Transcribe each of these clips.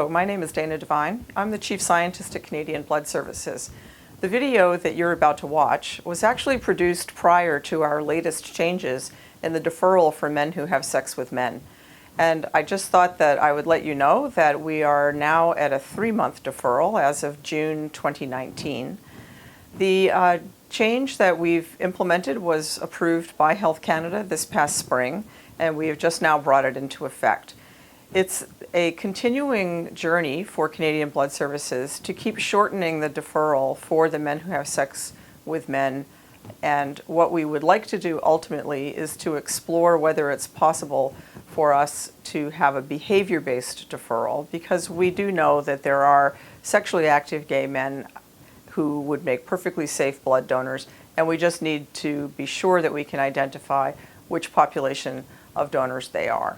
Hello, my name is Dana Devine. I'm the Chief Scientist at Canadian Blood Services. The video that you're about to watch was actually produced prior to our latest changes in the deferral for men who have sex with men. And I just thought that I would let you know that we are now at a 3-month deferral as of June 2019. The change that we've implemented was approved by Health Canada this past spring, and we have just now brought it into effect. It's a continuing journey for Canadian Blood Services to keep shortening the deferral for the men who have sex with men. And what we would like to do ultimately is to explore whether it's possible for us to have a behavior-based deferral, because we do know that there are sexually active gay men who would make perfectly safe blood donors, and we just need to be sure that we can identify which population of donors they are.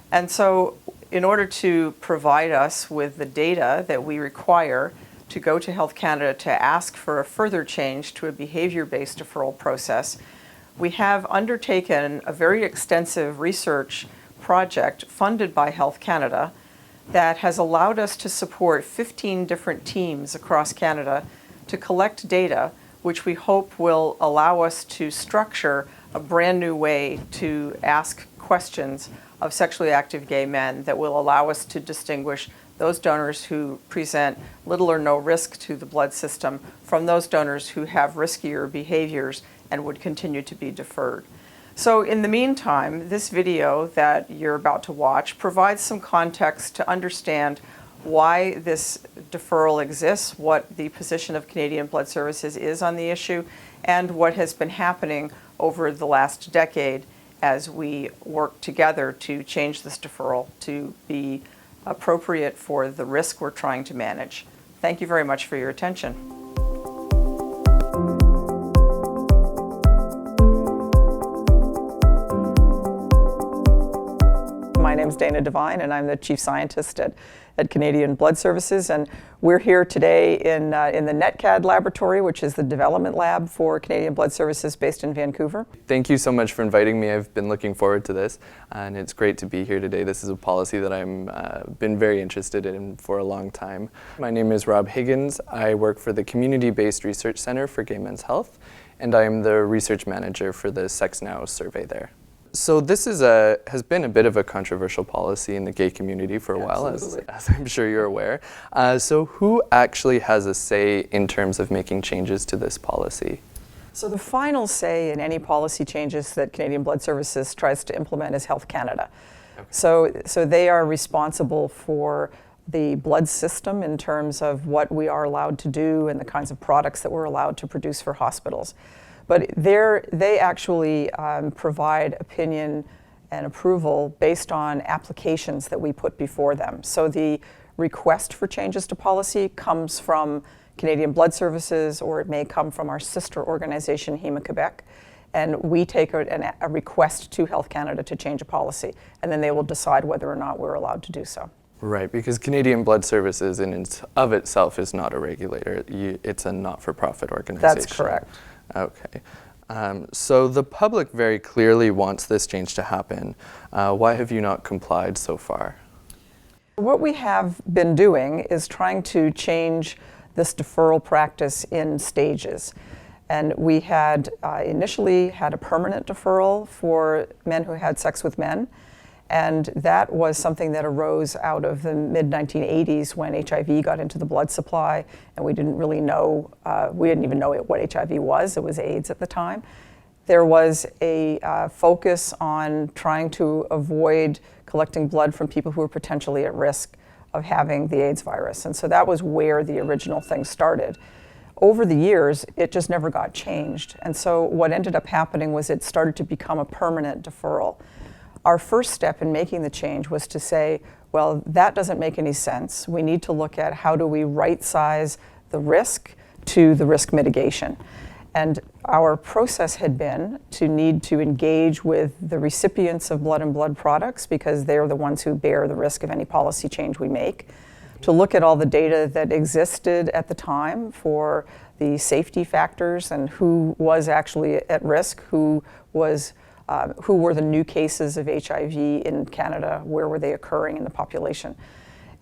And so in order to provide us with the data that we require to go to Health Canada to ask for a further change to a behavior-based deferral process, we have undertaken a very extensive research project funded by Health Canada that has allowed us to support 15 different teams across Canada to collect data, which we hope will allow us to structure a brand new way to ask questions of sexually active gay men that will allow us to distinguish those donors who present little or no risk to the blood system from those donors who have riskier behaviors and would continue to be deferred. So in the meantime, this video that you're about to watch provides some context to understand why this deferral exists, what the position of Canadian Blood Services is on the issue, and what has been happening over the last decade as we work together to change this deferral to be appropriate for the risk we're trying to manage. Thank you very much for your attention. My name is Dana Devine, and I'm the Chief Scientist at Canadian Blood Services, and we're here today in the NetCAD laboratory, which is the development lab for Canadian Blood Services based in Vancouver. Thank you so much for inviting me. I've been looking forward to this, and it's great to be here today. This is a policy that I've been very interested in for a long time. My name is Rob Higgins. I work for the Community-Based Research Center for Gay Men's Health, and I am the research manager for the Sex Now survey there. So this has been a bit of a controversial policy in the gay community for a while, as I'm sure you're aware. So who actually has a say in terms of making changes to this policy? So the final say in any policy changes that Canadian Blood Services tries to implement is Health Canada. Okay. So they are responsible for the blood system in terms of what we are allowed to do and the kinds of products that we're allowed to produce for hospitals. But they actually provide opinion and approval based on applications that we put before them. So the request for changes to policy comes from Canadian Blood Services, or it may come from our sister organization, Héma-Québec, and we take a request to Health Canada to change a policy, and then they will decide whether or not we're allowed to do so. Right, because Canadian Blood Services in and of itself is not a regulator. It's a not-for-profit organization. That's correct. Okay. So the public very clearly wants this change to happen. Why have you not complied so far? What we have been doing is trying to change this deferral practice in stages. And we had initially had a permanent deferral for men who had sex with men. And that was something that arose out of the mid-1980s when HIV got into the blood supply, and we didn't really know, we didn't even know what HIV was. It was AIDS at the time. There was a focus on trying to avoid collecting blood from people who were potentially at risk of having the AIDS virus. And so that was where the original thing started. Over the years, it just never got changed. And so what ended up happening was it started to become a permanent deferral. Our first step in making the change was to say, well, that doesn't make any sense. We need to look at how do we right-size the risk to the risk mitigation. And our process had been to need to engage with the recipients of blood and blood products, because they're the ones who bear the risk of any policy change we make, to look at all the data that existed at the time for the safety factors and who was actually at risk, who were the new cases of HIV in Canada, where were they occurring in the population.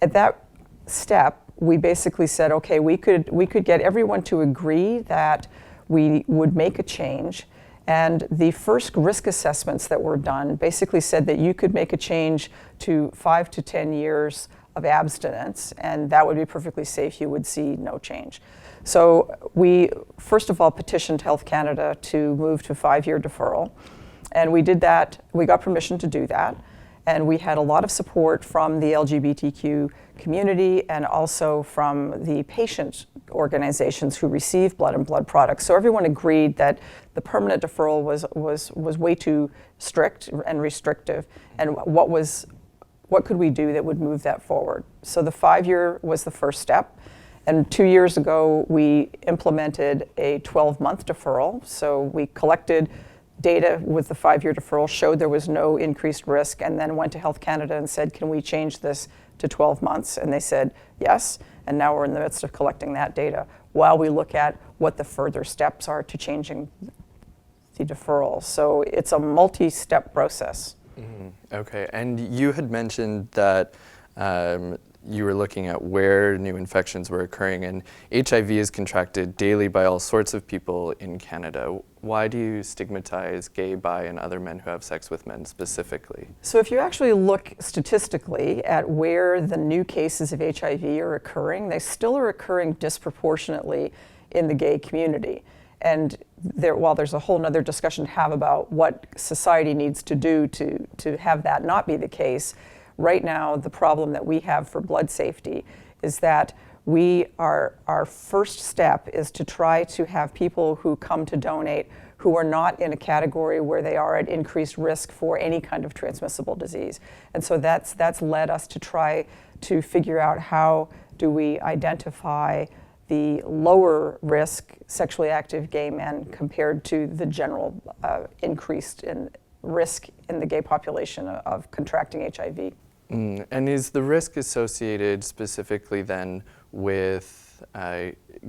At that step, we basically said, okay, we could get everyone to agree that we would make a change. And the first risk assessments that were done basically said that you could make a change to 5 to 10 years of abstinence, and that would be perfectly safe. You would see no change. So we, first of all, petitioned Health Canada to move to 5-year deferral. And we did that. We got permission to do that. And we had a lot of support from the LGBTQ community and also from the patient organizations who receive blood and blood products. So everyone agreed that the permanent deferral was way too strict and restrictive. And what could we do that would move that forward? So the 5-year was the first step. And 2 years ago, we implemented a 12-month deferral. So we collected data with the 5-year deferral, showed there was no increased risk, and then went to Health Canada and said, can we change this to 12 months? And they said, yes. And now we're in the midst of collecting that data while we look at what the further steps are to changing the deferral. So it's a multi-step process. Mm-hmm. Okay, and you had mentioned that you were looking at where new infections were occurring, and HIV is contracted daily by all sorts of people in Canada. Why do you stigmatize gay, bi, and other men who have sex with men specifically? So if you actually look statistically at where the new cases of HIV are occurring, they still are occurring disproportionately in the gay community. And while there's a whole nother discussion to have about what society needs to do to have that not be the case, right now the problem that we have for blood safety is that our first step is to try to have people who come to donate who are not in a category where they are at increased risk for any kind of transmissible disease. And so that's led us to try to figure out how do we identify the lower risk sexually active gay men compared to the general increased in risk in the gay population of contracting HIV. And is the risk associated specifically then with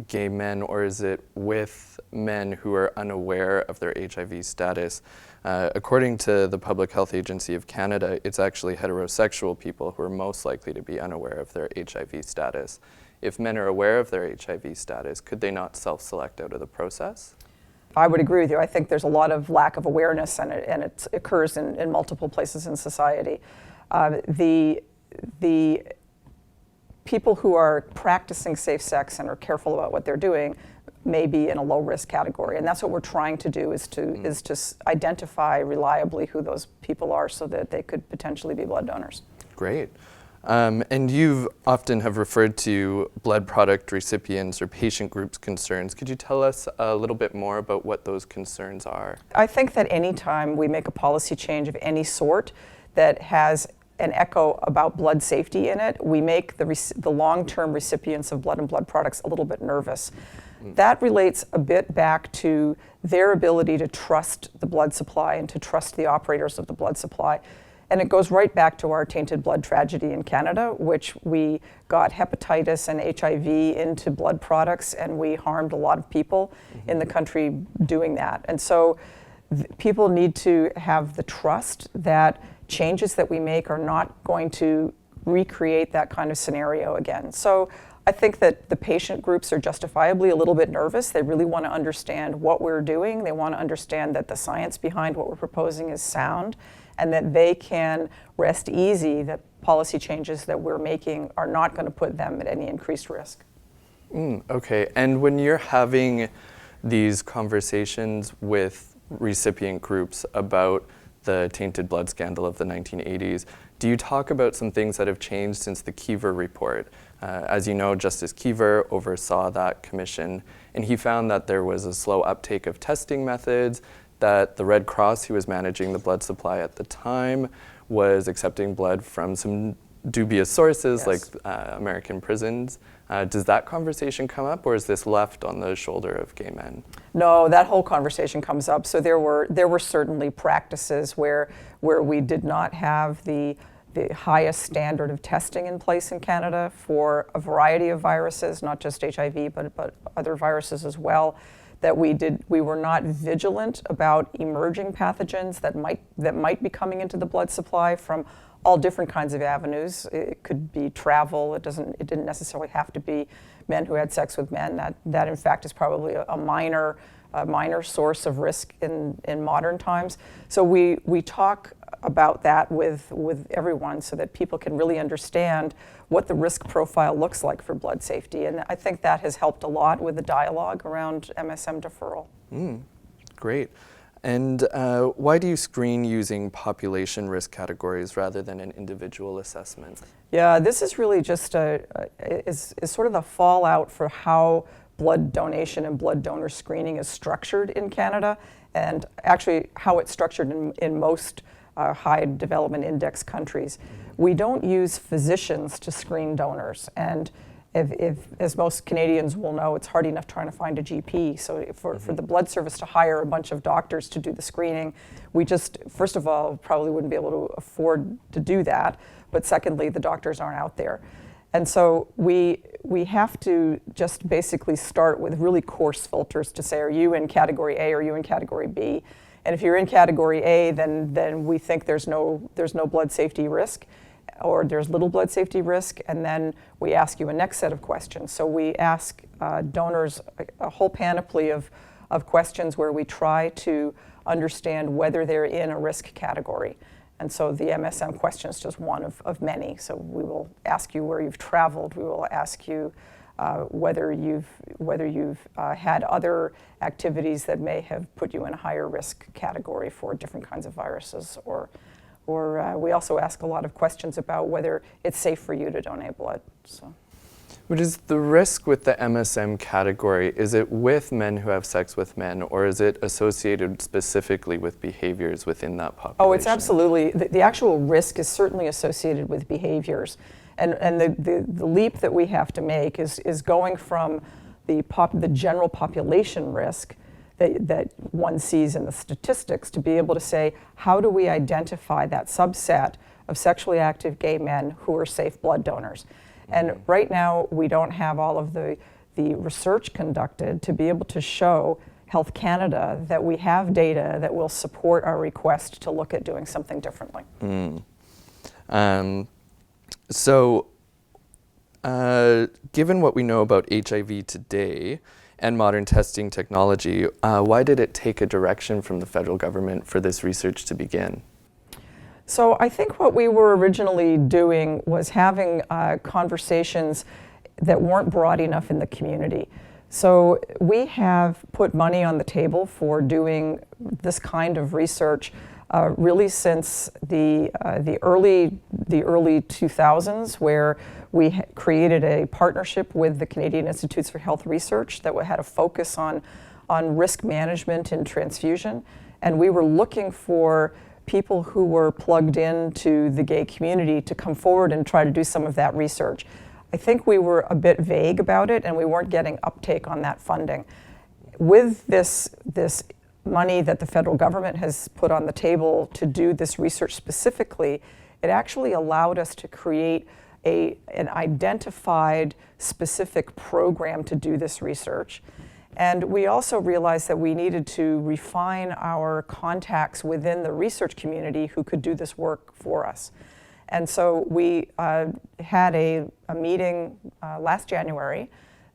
gay men, or is it with men who are unaware of their HIV status? According to the Public Health Agency of Canada, it's actually heterosexual people who are most likely to be unaware of their HIV status. If men are aware of their HIV status, could they not self-select out of the process? I would agree with you. I think there's a lot of lack of awareness, and it occurs in multiple places in society. The people who are practicing safe sex and are careful about what they're doing may be in a low risk category, and that's what we're trying to do is to identify reliably who those people are so that they could potentially be blood donors. Great. And you often have referred to blood product recipients or patient groups' concerns. Could you tell us a little bit more about what those concerns are? I think that any time we make a policy change of any sort that has an echo about blood safety in it, we make the long-term recipients of blood and blood products a little bit nervous. That relates a bit back to their ability to trust the blood supply and to trust the operators of the blood supply. And it goes right back to our tainted blood tragedy in Canada, which we got hepatitis and HIV into blood products, and we harmed a lot of people in the country doing that. And so people need to have the trust that changes that we make are not going to recreate that kind of scenario again. So I think that the patient groups are justifiably a little bit nervous. They really want to understand what we're doing. They want to understand that the science behind what we're proposing is sound, and that they can rest easy that policy changes that we're making are not going to put them at any increased risk. Okay, and when you're having these conversations with recipient groups about the tainted blood scandal of the 1980s, do you talk about some things that have changed since the Kiever report? As you know, Justice Kiever oversaw that commission, and he found that there was a slow uptake of testing methods, that the Red Cross, who was managing the blood supply at the time, was accepting blood from some dubious sources, Yes. like American prisons. Does that conversation come up, or is this left on the shoulder of gay men? No, that whole conversation comes up. So there were certainly practices where we did not have the highest standard of testing in place in Canada for a variety of viruses, not just HIV, but other viruses as well. that we were not vigilant about emerging pathogens that might be coming into the blood supply from all different kinds of avenues. It could be travel. It didn't necessarily have to be men who had sex with men. That in fact is probably a minor source of risk in modern times. So we talk about that with everyone so that people can really understand what the risk profile looks like for blood safety. And I think that has helped a lot with the dialogue around MSM deferral. Great. And why do you screen using population risk categories rather than an individual assessment? Yeah, this is really just is sort of the fallout for how blood donation and blood donor screening is structured in Canada, and actually how it's structured in most high development index countries. We don't use physicians to screen donors, and if as most Canadians will know, it's hard enough trying to find a GP. So for the blood service to hire a bunch of doctors to do the screening, we just, first of all, probably wouldn't be able to afford to do that, but secondly, the doctors aren't out there. And so we have to just basically start with really coarse filters to say, are you in category A or are you in category B? And if you're in category A, then we think there's no blood safety risk, or there's little blood safety risk, and then we ask you a next set of questions. So we ask donors a whole panoply of questions where we try to understand whether they're in a risk category. And so the MSM question is just one of many. So we will ask you where you've traveled. We will ask you whether you've had other activities that may have put you in a higher risk category for different kinds of viruses, or we also ask a lot of questions about whether it's safe for you to donate blood. So. What is the risk with the MSM category? Is it with men who have sex with men, or is it associated specifically with behaviors within that population? Oh, it's absolutely, the actual risk is certainly associated with behaviors. And the leap that we have to make is going from the general population risk that one sees in the statistics to be able to say, how do we identify that subset of sexually active gay men who are safe blood donors? And right now, we don't have all of the research conducted to be able to show Health Canada that we have data that will support our request to look at doing something differently. So, given what we know about HIV today and modern testing technology, why did it take a direction from the federal government for this research to begin? So I think what we were originally doing was having conversations that weren't broad enough in the community. So we have put money on the table for doing this kind of research really since the early 2000s, where we created a partnership with the Canadian Institutes for Health Research that had a focus on risk management in transfusion. And we were looking for people who were plugged into the gay community to come forward and try to do some of that research. I think we were a bit vague about it, and we weren't getting uptake on that funding. With this money that the federal government has put on the table to do this research specifically, it actually allowed us to create an identified specific program to do this research. And we also realized that we needed to refine our contacts within the research community who could do this work for us. And so we had a meeting last January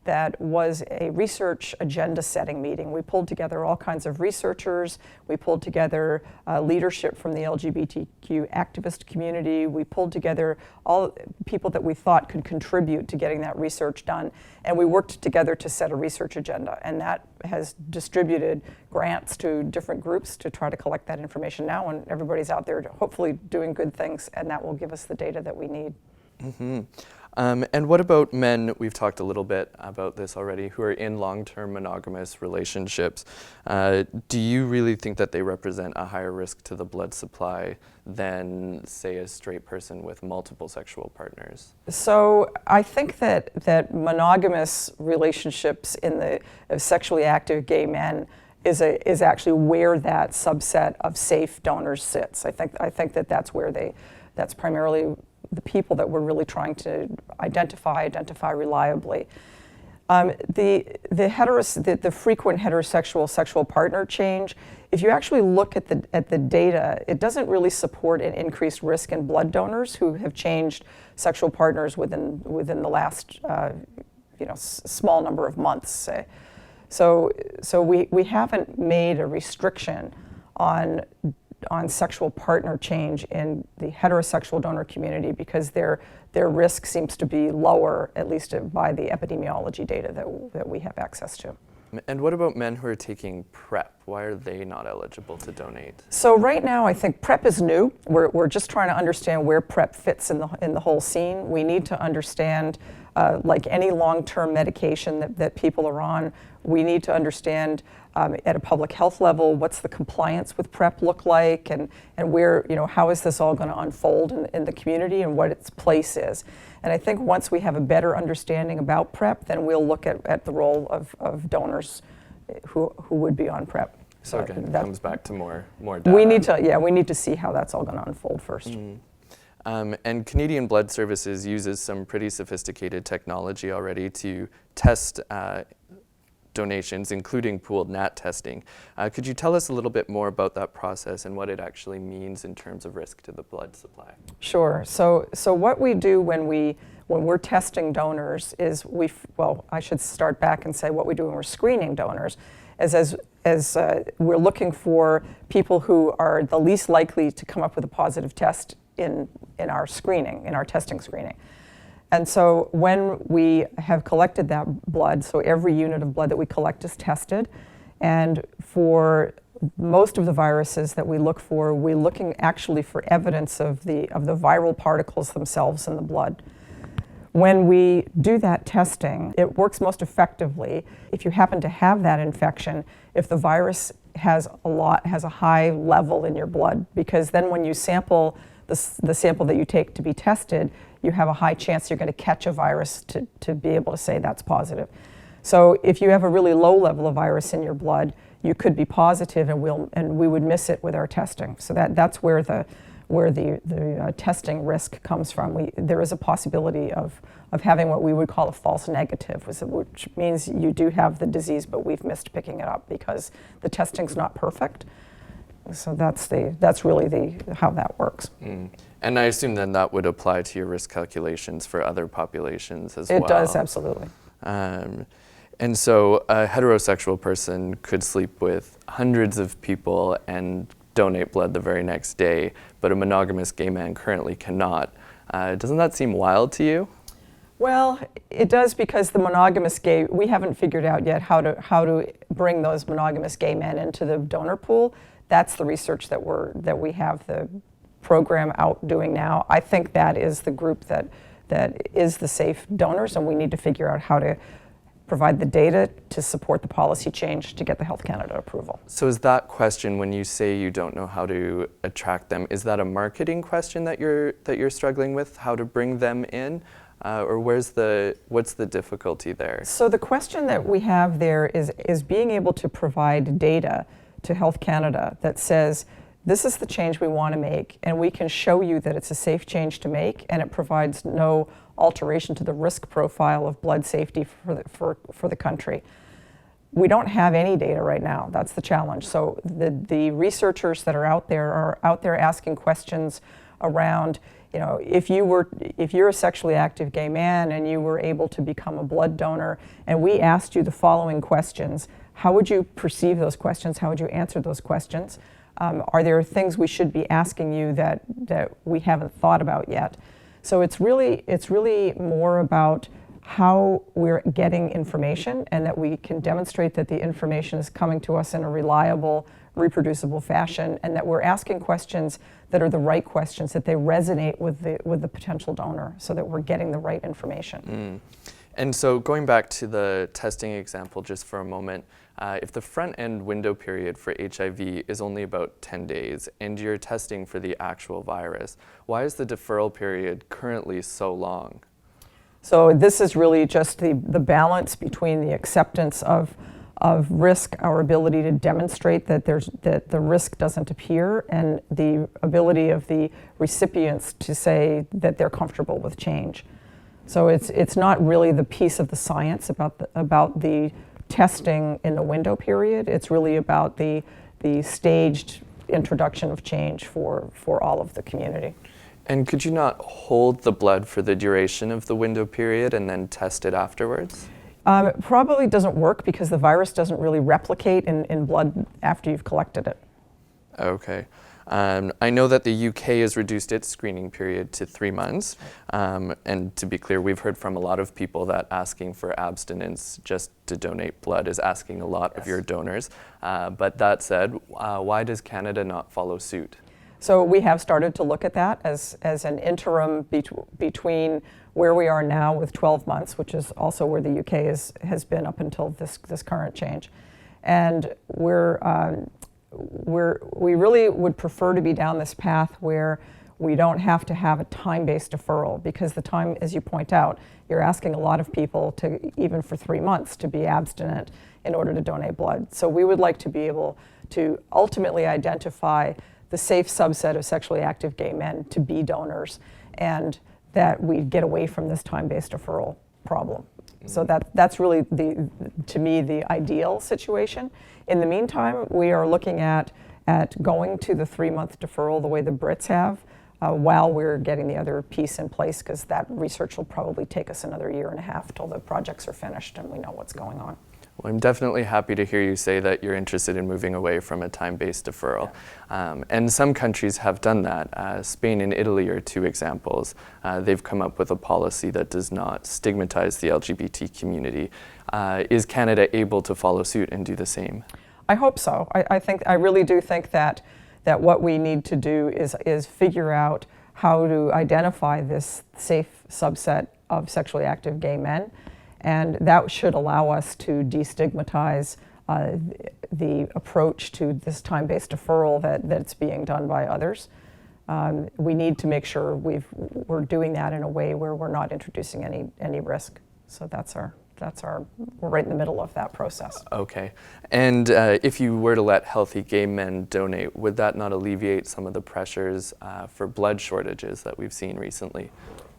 that was a research agenda setting meeting. We pulled together all kinds of researchers. We pulled together leadership from the LGBTQ activist community. We pulled together all people that we thought could contribute to getting that research done. And we worked together to set a research agenda. And that has distributed grants to different groups to try to collect that information now. And everybody's out there hopefully doing good things, and that will give us the data that we need. And what about men? We've talked a little bit about this already, who are in long-term monogamous relationships. Do you really think that they represent a higher risk to the blood supply than, say, a straight person with multiple sexual partners? So I think that monogamous relationships in the sexually active gay men is actually where that subset of safe donors sits. I think that's where that's primarily the people that we're really trying to identify reliably. The frequent heterosexual sexual partner change, if you actually look at the data, it doesn't really support an increased risk in blood donors who have changed sexual partners within the last small number of months, say. So we haven't made a restriction on sexual partner change in the heterosexual donor community because their risk seems to be lower, at least by the epidemiology data that we have access to. And what about men who are taking PrEP? Why are they not eligible to donate? So right now, I think PrEP is new. We're just trying to understand where PrEP fits in the whole scene. We need to understand, like any long-term medication that people are on, we need to understand at a public health level, what's the compliance with PrEP look like, and where, how is this all going to unfold in the community and what its place is. And I think once we have a better understanding about PrEP, then we'll look at the role of donors who would be on PrEP. So again, it comes back to more data. We need to see how that's all going to unfold first. Mm-hmm. And Canadian Blood Services uses some pretty sophisticated technology already to test donations, including pooled NAT testing. Could you tell us a little bit more about that process and what it actually means in terms of risk to the blood supply? Sure. So what we do when we're testing donors is I should start back and say what we do when we're screening donors is as we're looking for people who are the least likely to come up with a positive test in our testing screening. And so when we have collected that blood, so every unit of blood that we collect is tested, and for most of the viruses that we look for, we're looking actually for evidence of the viral particles themselves in the blood. When we do that testing, it works most effectively if you happen to have that infection, if the virus has a high level in your blood, because then when you sample the sample that you take to be tested, you have a high chance you're going to catch a virus to be able to say that's positive. So if you have a really low level of virus in your blood, you could be positive, and we would miss it with our testing. So that's where the testing risk comes from. There is a possibility of having what we would call a false negative, which means you do have the disease, but we've missed picking it up because the testing's not perfect. So that's really how that works. Mm. And I assume then that would apply to your risk calculations for other populations as well. It does, absolutely. And so a heterosexual person could sleep with hundreds of people and donate blood the very next day, but a monogamous gay man currently cannot. Doesn't that seem wild to you? Well, it does, because the monogamous gay, we haven't figured out yet how to bring those monogamous gay men into the donor pool. That's the research that we have the program out doing now. I think that is the group that is the safe donors, and we need to figure out how to provide the data to support the policy change to get the Health Canada approval. So is that question, when you say you don't know how to attract them, is that a marketing question that you're struggling with, how to bring them in? Or what's the difficulty there? So the question that we have there is being able to provide data to Health Canada that says, this is the change we want to make, and we can show you that it's a safe change to make, and it provides no alteration to the risk profile of blood safety for the country. We don't have any data right now. That's the challenge. So the researchers that are out there asking questions around, if you're a sexually active gay man and you were able to become a blood donor, and we asked you the following questions, how would you perceive those questions? How would you answer those questions? Are there things we should be asking you that we haven't thought about yet? So it's really more about how we're getting information, and that we can demonstrate that the information is coming to us in a reliable, reproducible fashion, and that we're asking questions that are the right questions, that they resonate with the potential donor, so that we're getting the right information. Mm. And so going back to the testing example just for a moment, if the front end window period for HIV is only about 10 days and you're testing for the actual virus, why is the deferral period currently so long? So this is really just the balance between the acceptance of risk, our ability to demonstrate that the risk doesn't appear, and the ability of the recipients to say that they're comfortable with change. So it's not really the piece of the science about the testing in the window period. It's really about the staged introduction of change for all of the community. And could you not hold the blood for the duration of the window period and then test it afterwards? It probably doesn't work because the virus doesn't really replicate in blood after you've collected it. Okay. I know that the UK has reduced its screening period to 3 months. And to be clear, we've heard from a lot of people that asking for abstinence just to donate blood is asking a lot of your donors. But that said, why does Canada not follow suit? So we have started to look at that as an interim between where we are now with 12 months, which is also where the UK has been up until this current change. And we really would prefer to be down this path where we don't have to have a time-based deferral, because the time, as you point out, you're asking a lot of people to, even for 3 months, to be abstinent in order to donate blood. So we would like to be able to ultimately identify the safe subset of sexually active gay men to be donors, and that we get away from this time-based deferral problem. So that's really, to me, the ideal situation. In the meantime, we are looking at going to the 3-month deferral the way the Brits have, while we're getting the other piece in place, because that research will probably take us another 1.5 years till the projects are finished and we know what's going on. Well, I'm definitely happy to hear you say that you're interested in moving away from a time-based deferral. Yeah. And some countries have done that. Spain and Italy are 2 examples. They've come up with a policy that does not stigmatize the LGBT community. Is Canada able to follow suit and do the same? I hope so. I really do think that what we need to do is figure out how to identify this safe subset of sexually active gay men. And that should allow us to destigmatize the approach to this time-based deferral that's being done by others. We need to make sure we're doing that in a way where we're not introducing any risk. So we're right in the middle of that process. Okay. And if you were to let healthy gay men donate, would that not alleviate some of the pressures for blood shortages that we've seen recently?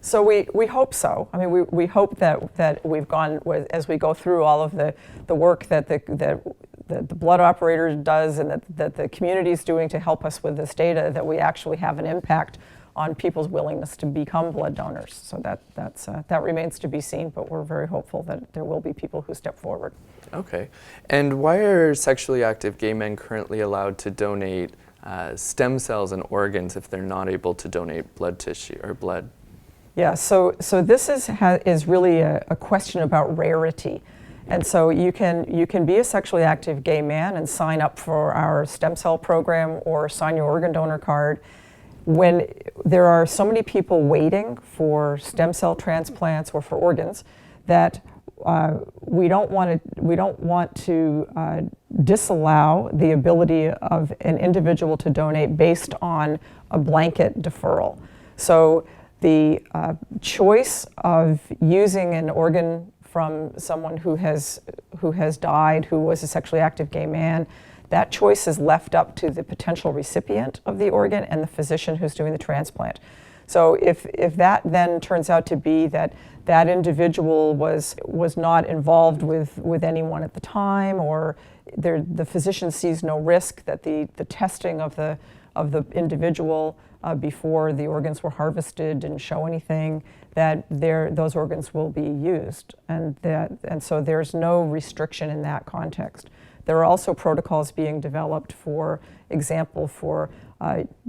So we hope so. I mean, we hope that we've gone, as we go through all of the work that the blood operator does and that the community is doing to help us with this data, that we actually have an impact on people's willingness to become blood donors. So that remains to be seen, but we're very hopeful that there will be people who step forward. Okay. And why are sexually active gay men currently allowed to donate stem cells and organs if they're not able to donate blood tissue or blood? Yeah, so this is really a question about rarity. And so you can be a sexually active gay man and sign up for our stem cell program or sign your organ donor card. When there are so many people waiting for stem cell transplants or for organs, that we don't want to disallow the ability of an individual to donate based on a blanket deferral. So the choice of using an organ from someone who has died, who was a sexually active gay man, that choice is left up to the potential recipient of the organ and the physician who's doing the transplant. So if that then turns out to be that individual was not involved with anyone at the time, or the physician sees no risk that the testing of the individual before the organs were harvested didn't show anything, that those organs will be used, and so there's no restriction in that context. There are also protocols being developed, for example, for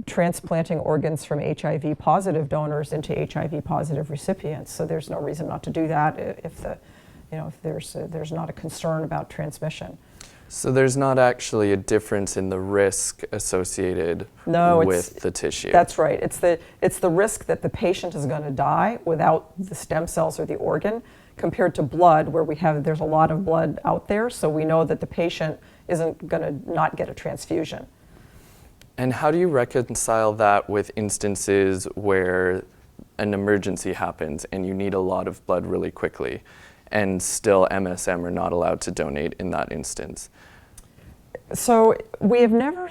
transplanting organs from HIV positive donors into HIV positive recipients. So there's no reason not to do that if there's not a concern about transmission. So there's not actually a difference in the risk associated with the tissue. That's right. It's the risk that the patient is going to die without the stem cells or the organ, compared to blood, where there's a lot of blood out there, so we know that the patient isn't going to not get a transfusion. And how do you reconcile that with instances where an emergency happens and you need a lot of blood really quickly, and still MSM are not allowed to donate in that instance? So we have never,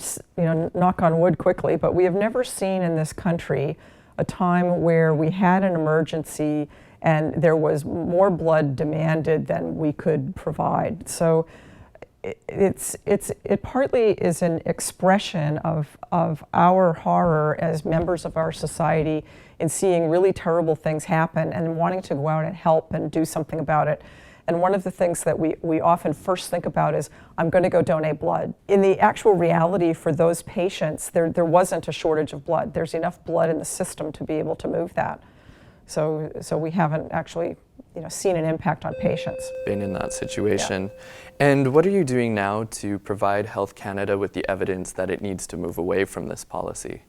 knock on wood quickly, but we have never seen in this country a time where we had an emergency and there was more blood demanded than we could provide. So it partly is an expression of our horror as members of our society in seeing really terrible things happen and wanting to go out and help and do something about it. And one of the things that we often first think about is, I'm going to go donate blood. In the actual reality for those patients, there wasn't a shortage of blood. There's enough blood in the system to be able to move that. So we haven't actually seen an impact on patients. Been in that situation. Yeah. And what are you doing now to provide Health Canada with the evidence that it needs to move away from this policy?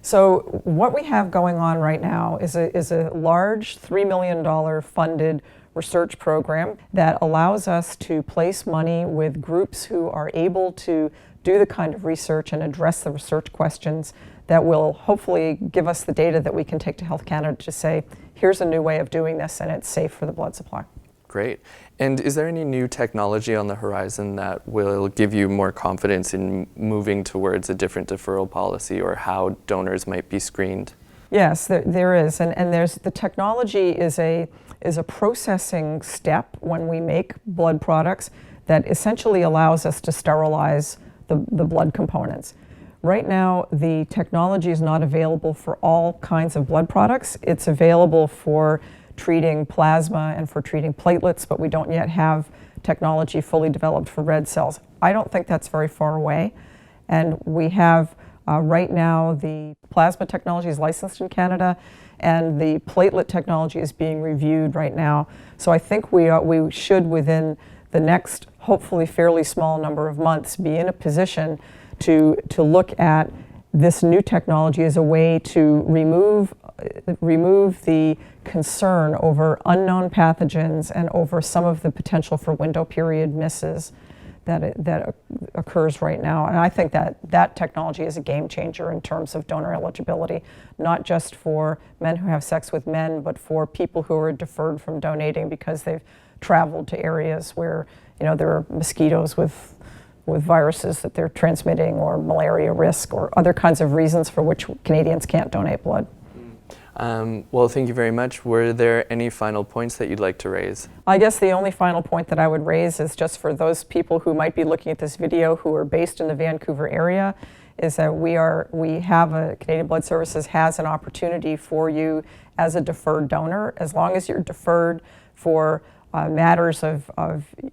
So what we have going on right now is a large $3 million funded research program that allows us to place money with groups who are able to do the kind of research and address the research questions that will hopefully give us the data that we can take to Health Canada to say, here's a new way of doing this and it's safe for the blood supply. Great. And is there any new technology on the horizon that will give you more confidence in moving towards a different deferral policy or how donors might be screened? Yes, there is. And there's the technology is a processing step when we make blood products that essentially allows us to sterilize the blood components. Right now, the technology is not available for all kinds of blood products. It's available for treating plasma and for treating platelets, but we don't yet have technology fully developed for red cells. I don't think that's very far away. And we have right now the plasma technology is licensed in Canada, and the platelet technology is being reviewed right now. So I think we should, within the next, hopefully fairly small number of months, be in a position to look at this new technology as a way to remove the concern over unknown pathogens and over some of the potential for window period misses that occurs right now. And I think that technology is a game changer in terms of donor eligibility, not just for men who have sex with men, but for people who are deferred from donating because they've traveled to areas where there are mosquitoes with viruses that they're transmitting, or malaria risk, or other kinds of reasons for which Canadians can't donate blood. Well, thank you very much. Were there any final points that you'd like to raise? I guess the only final point that I would raise is just for those people who might be looking at this video who are based in the Vancouver area, is that Canadian Blood Services has an opportunity for you as a deferred donor, as long as you're deferred for matters of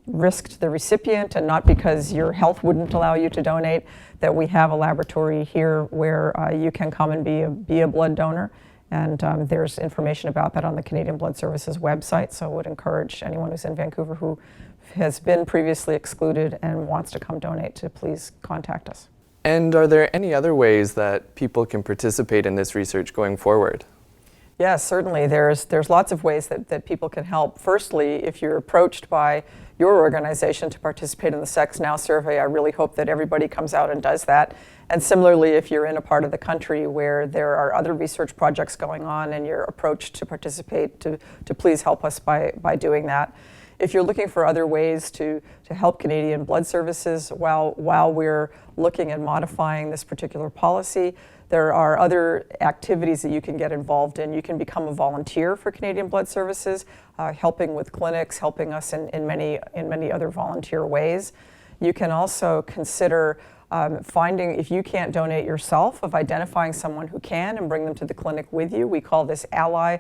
risk to the recipient and not because your health wouldn't allow you to donate, that we have a laboratory here where you can come and be a blood donor. And there's information about that on the Canadian Blood Services website, so I would encourage anyone who's in Vancouver who has been previously excluded and wants to come donate to please contact us. And are there any other ways that people can participate in this research going forward? Yes, certainly. There's lots of ways that people can help. Firstly, if you're approached by your organization to participate in the Sex Now survey, I really hope that everybody comes out and does that. And similarly, if you're in a part of the country where there are other research projects going on and you're approached to participate, to please help us by doing that. If you're looking for other ways to help Canadian Blood Services while we're looking at modifying this particular policy, there are other activities that you can get involved in. You can become a volunteer for Canadian Blood Services, helping with clinics, helping us in many other volunteer ways. You can also consider finding, if you can't donate yourself, of identifying someone who can and bring them to the clinic with you. We call this ally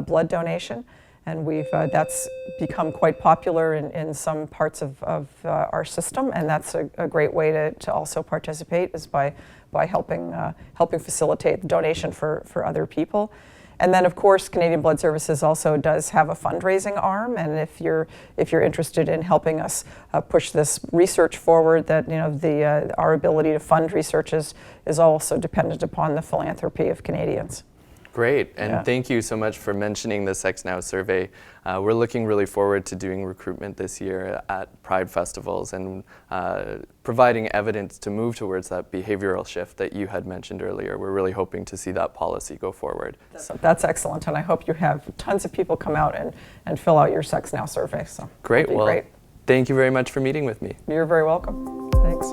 blood donation. And that's become quite popular in some parts of our system, and that's a great way to also participate, is by helping facilitate the donation for other people. And then, of course, Canadian Blood Services also does have a fundraising arm, and if you're interested in helping us push this research forward, that our ability to fund research is also dependent upon the philanthropy of Canadians. Great, and thank you so much for mentioning the Sex Now survey. We're looking really forward to doing recruitment this year at Pride festivals and providing evidence to move towards that behavioral shift that you had mentioned earlier. We're really hoping to see that policy go forward. So that's excellent, and I hope you have tons of people come out and fill out your Sex Now survey. So great, well, great. Thank you very much for meeting with me. You're very welcome. Thanks.